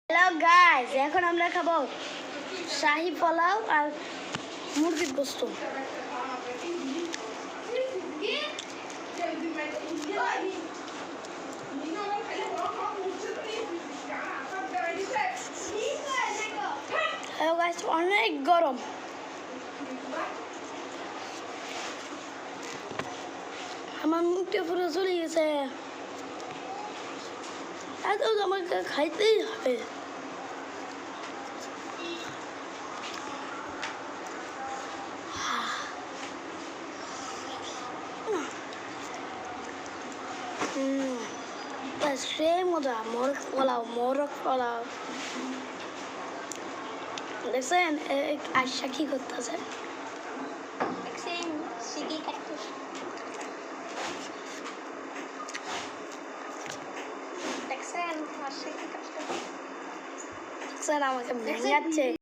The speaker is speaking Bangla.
হ্যালো গাইস, এখন আমরা খাবো শাহি পোলাও আর মুরগির গোস্ত। হ্যালো গাইস, অনেক গরম। আমার মুখটা পুরো চলে গেছে। এত আমাকে খাইতেই হবে। সেই মজা, মোরগ পোলাও দেখছেন আশা কি করতেছে। দেখছেন আমাকে ভেঙে যাচ্ছে।